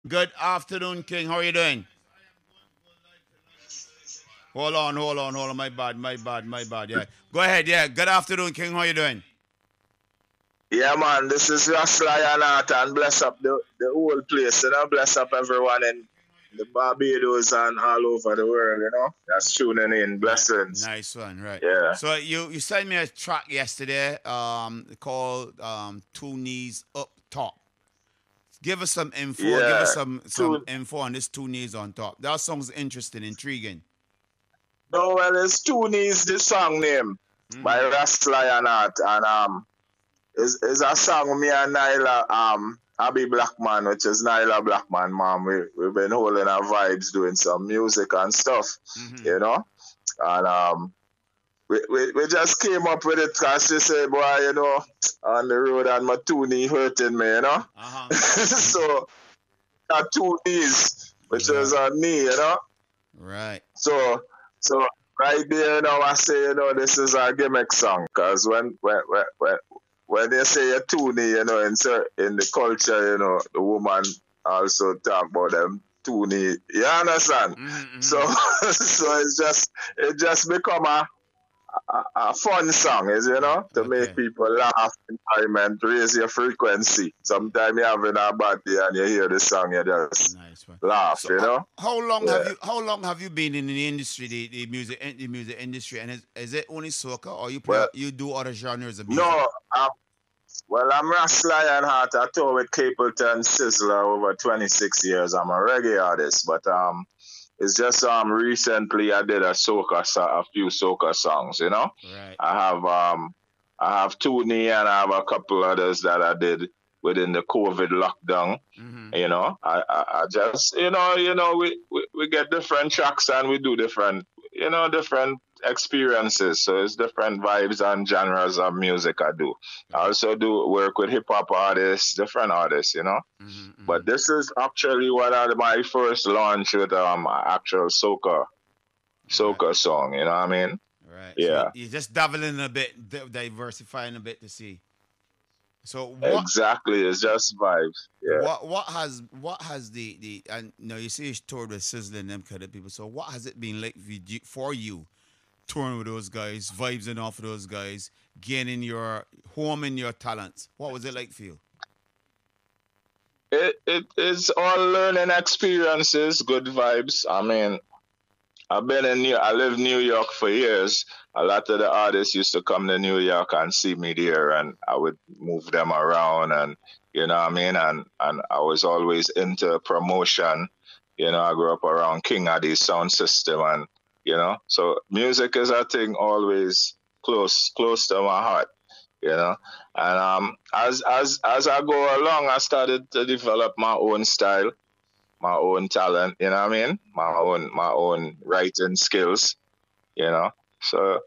Good afternoon, King. How are you doing? Hold on. My bad. Yeah. Go ahead. Yeah. Good afternoon, King. How are you doing? Yeah, man, this is Ross Lionheart and bless up the whole place, bless up everyone in the Barbados and all over the world, that's tuning in. Blessings. Nice one, right? Yeah. So you sent me a track yesterday, called Two Knees Up Top. Give us some info. Give us Yeah. some Two, info on this Two Knees on Top. That sounds interesting, intriguing. no, well, it's Two Knees, the song name by Mm-hmm. Ross Lionheart. And it's a song me and Nyla, Abby Blackman, which is Nyla Blackman, mom. We've been holding our vibes, doing some music and stuff, Mm-hmm. you know. And we just came up with it because she said, boy, on the road and my two knee hurting me, Uh-huh. so got two knees, which is Right. a knee, Right. So right there, I say, this is a gimmick song because when they say a two knee, in the culture, the woman also talk about them two knee. You understand? Mm-hmm. So so it just become a fun song is, to make Okay. people laugh, enjoyment, raise your frequency. Sometimes you're having a bad day and you hear the song, you just Nice one. laugh, So Yeah. how long have you been in the industry, the music industry, and is it only soca, or Well, you do other genres of music? no, well, I'm Ross Lionheart. I tour with Capleton Sizzler over 26 years. I'm a reggae artist, but it's just recently I did a few soca songs. Right. I have Toonie and I have a couple others that I did within the COVID lockdown. Mm-hmm. I just we get different tracks and we do different experiences. So it's different vibes and genres of music I do. I Right. also do work with hip hop artists, different artists. Mm-hmm. Mm-hmm. But this is actually my first launch with actual Right. soca song. You know what I mean? Right. So Yeah, you're just dabbling a bit, diversifying a bit to see. So exactly. It's just vibes. Yeah. what has the and no, you see you toured with Sizzling them kind of people. So what has it been like for you touring with those guys, vibing off of those guys, gaining your home in your talents? What was it like for you? It is all learning experiences, good vibes. I mean, I lived in New York for years. A lot of the artists used to come to New York and see me there, and I would move them around, and you know what I mean. And I was always into promotion. I grew up around King Addy's sound system, and so music is a thing always close to my heart. You know, and as I go along, I started to develop my own style, my own talent, you know what I mean? My own writing skills, you know. So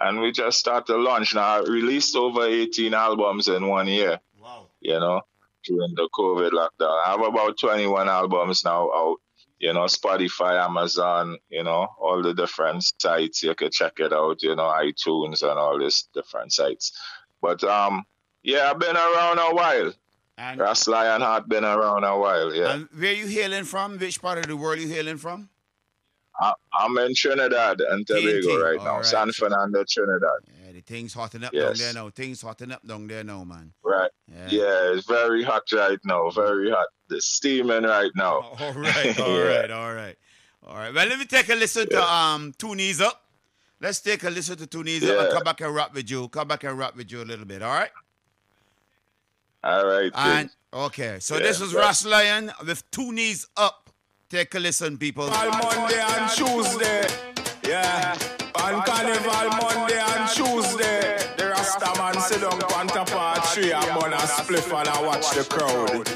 and we just start to launch. Now I released over 18 albums in 1 year, Wow. you know, during the COVID lockdown. I have about 21 albums now out, Spotify, Amazon, all the different sites. You can check it out, iTunes and all these different sites. But yeah, I've been around a while. And Ross Lionheart been around a while, yeah. and where you hailing from? Which part of the world you hailing from? I'm in Trinidad and Tobago TNT. right All now. right. San Fernando, Trinidad. Yeah, the things hotting up down there Yes. now. Things hotting up down there now, man. Right. Yeah. Yeah, it's very hot right now. Very hot. It's steaming right now. All right, all Yeah. right, all right, all right. Well, let me take a listen to Two Knees Up. Let's take a listen to Two Knees Up and Yeah. come back and rap with you. Come back and rap with you a little bit, all right? All right. And okay, so Yeah, this was yeah. Ross Lion with Two Knees Up. Take a listen, people. On Monday and Tuesday, yeah. On Carnival Monday and Tuesday, the Rasta man sit down on top of a tree and burn a spliff and I watch the crowd.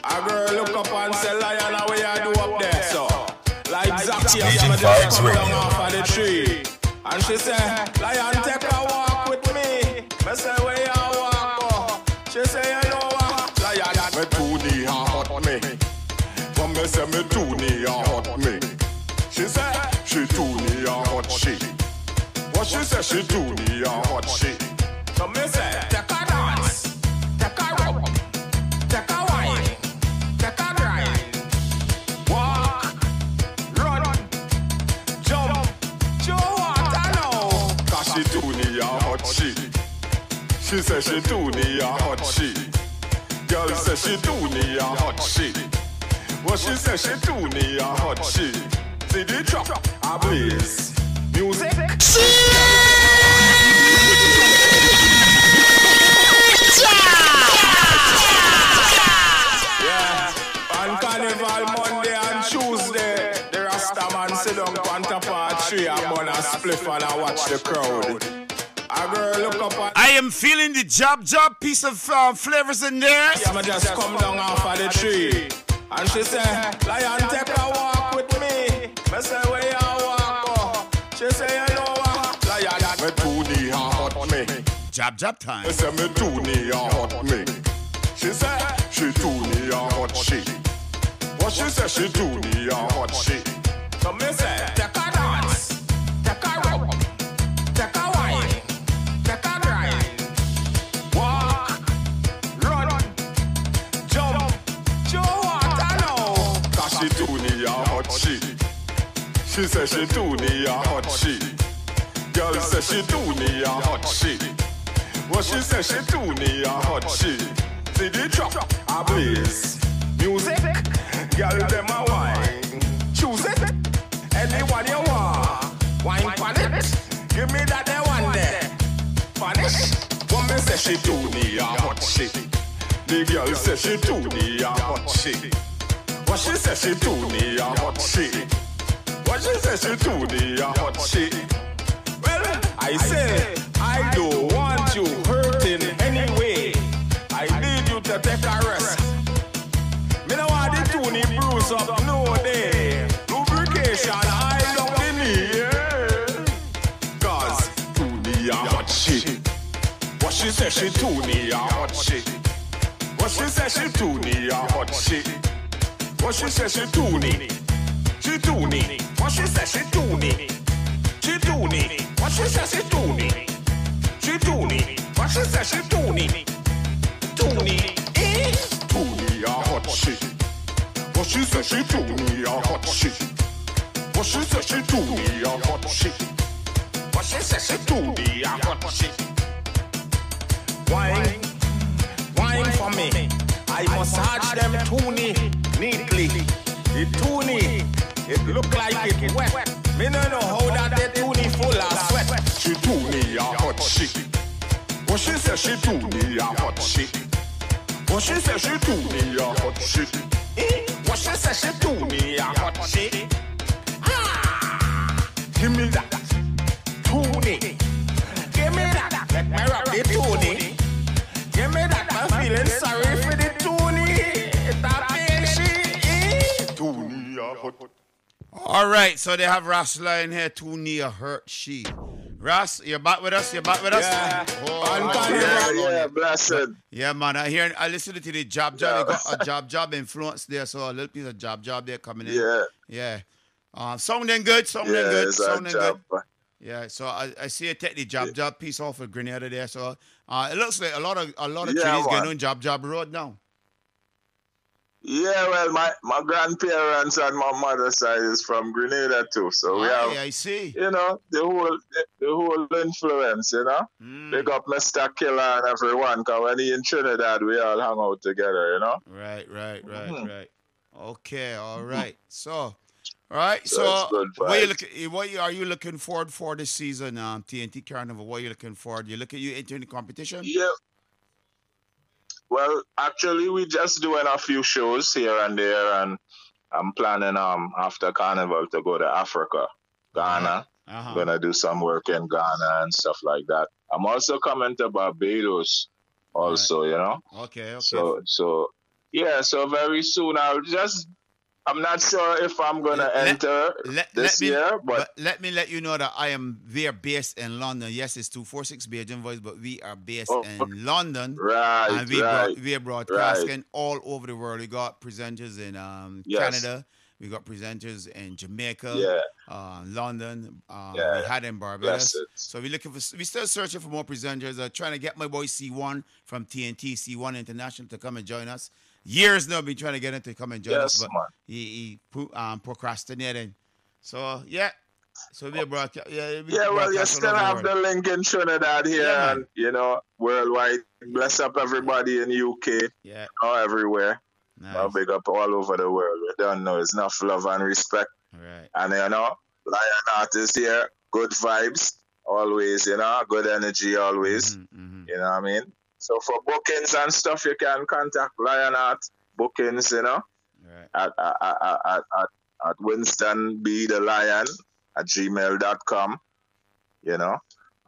A girl look up and say, Lion, how you do up there, so? Like Zakia, I'm just come down off of the tree. And she say, Lion, take a walk with me. Me say, where you walk, oh? She say, you know what? Lion, me two knee hot me. But me say me two knee hot me. She say she two knee hot she. What she say she two knee hot she. So me say take a dance, take a rub, take a wine, take a grind. She says she do need a hot shit. Girl says she do need a hot shit. Well, she says she do need a hot shit. See the truck, a blaze. Music. Yeah. On Carnival Monday and Tuesday, the Rastaman sit down on top of a tree and burn a spliff and I watch the crowd. A girl look up at... I am feeling the job piece of flavors in there. Yeah, I just come down off of the tree. And she say, Lion, take a walk with me. I say, where you walk? Oh. She say, you know what? Lion, me too need a hot me. Job time. I say, me too need a hot me. She say, she too need a hot shit. What she say, she too need a hot shit. So me say, take a dance, take a rub, take a wine, take a grind. Walk, run, jump, show what I know. Cause she too need a hot shit. She say she too need a hot shit. Girl say she too need a hot shit. What she say she too need a hot shit. See the truck, a blaze. Music, girl them a wine. Choose it, anyone you want. Wine pan it, give me that they want there. Punish, woman say she too need a hot shit. The girl say she too need a hot shit. What she say she too need a hot shit. What she say she too need a hot shit. Well, I say I don't want you hurting anyway. I need you to take a rest. Me no want the toonie bruise up no day. Lubrication I don't the knee, yeah. Cause toonie a hot shit. What she say she toonie a hot shit. What she say she toonie a hot shit. What she say she toonie. She toonie. What she say she toonie. She toonie. What she say she toonie. She toonie. What she say she toonie. Toonie. Toonie a hot shit. What she say she toonie a hot shit. What she say she toonie a hot shit. What she say she toonie a hot shit. Wine, wine for me. I massage them toonie neatly. The toonie, it look like it wet. Me no know how that the toonie full of sweat. She toonie a hot shit. What she say she toonie a hot shit. What she say she toonie a hot shit. What she say she toonie a hot shit. Ah, give me that toonie. Give me that. Let me rub the toonie. Give me that. I'm feeling sorry for the toonie. That bitch, toonie a hot. All right, so they have Ross Lion here, too near hurt she. Ross, you're back with us? Yeah. Yeah, blessed. Yeah, man. I listened to the job. You got a job influence there, so a little piece of job there coming in. Yeah. Sounding good. It's a job. Yeah, so I see you take the job piece off of Grenada there. So it looks like a lot of trees getting on job road now. Yeah, well, my grandparents and my mother's side is from Grenada too, so we have. I see. You know, the whole influence. You know, Big up Mr. Killer and everyone. Because when he in Trinidad, we all hang out together. You know. Right. Okay, all right. So, all right. So So, it's good what are you looking forward for this season? TNT Carnival. What are you looking forward? You entering the competition? Yeah. Well, actually, we just doing a few shows here and there, and I'm planning after Carnival to go to Africa, Ghana. Gonna do some work in Ghana and stuff like that. I'm also coming to Barbados, also. You know. Okay. So yeah. So very soon I'm not sure if I'm gonna enter this year, but let me let you know that we are based in London. Yes, it's 246 Bajan Voice, but we are based in London. Right, and we are broadcasting all over the world. We got presenters in Canada. We got presenters in Jamaica, London. We had in Barbados. So we still searching for more presenters. Trying to get my boy C1 from TNT, C1 International, to come and join us. Years now, I've been trying to get him to come and join us, but he procrastinating. So, yeah, So we broadcast. Yeah, we Yeah, well, you broadcast all still over the have world. the link in Trinidad here, Yeah, and man. worldwide. Bless up everybody in UK, Yeah, everywhere. nice. Big up all over the world. We don't know. It's enough love and respect. All right. And Lion Artist here, good vibes, always, good energy always. Mm-hmm. You know what I mean? So for bookings and stuff, you can contact Lion Art Bookings, All right. at Winston B the Lion at gmail.com,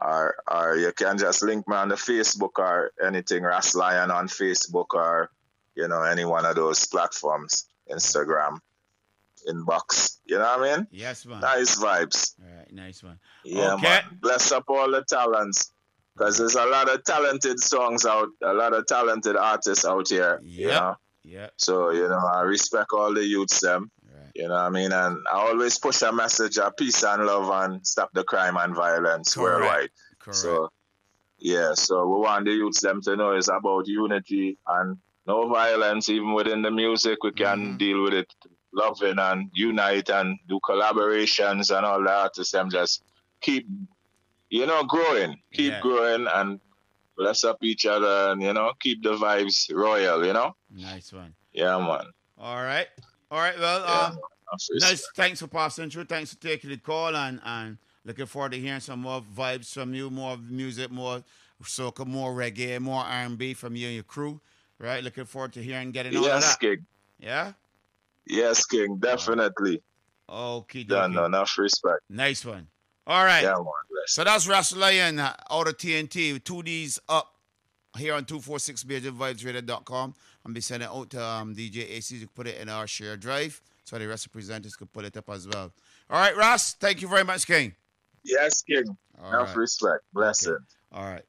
or you can just link me on the Facebook or anything, Ras Lion on Facebook or, any one of those platforms, Instagram, inbox. You know what I mean? Yes, man. Nice vibes. All right, nice one. Yeah, Okay. man. Bless up all the talents. Because there's a lot of talented songs out, a lot of talented artists out here. Yep. So, I respect all the youths them. Right. You know what I mean? And I always push a message of peace and love and stop the crime and violence worldwide. Correct. So we want the youths them to know it's about unity and no violence. Even within the music, we can deal with it, loving and unite and do collaborations and all the artists them just keep, growing. Keep growing and bless up each other and, keep the vibes royal, Nice one. Yeah, man. All right. Well, nice. Thanks for passing through. Thanks for taking the call and looking forward to hearing some more vibes from you, more music, more soca, more reggae, more R&B from you and your crew. Right? Looking forward to hearing getting all of that. Yes, King. Yeah? Yes, King. Definitely. Okay. Done. Enough respect. Nice one. All right. Yeah, man. So that's Ras Lion out of TNT. 2Ds up here on 246BHVibesRadio.com. I'm be sending it out to DJ AC to put it in our share drive so the rest of the presenters could put it up as well. All right, Ras. Thank you very much, King. Yes, King. Enough respect. Blessing. Okay. All right.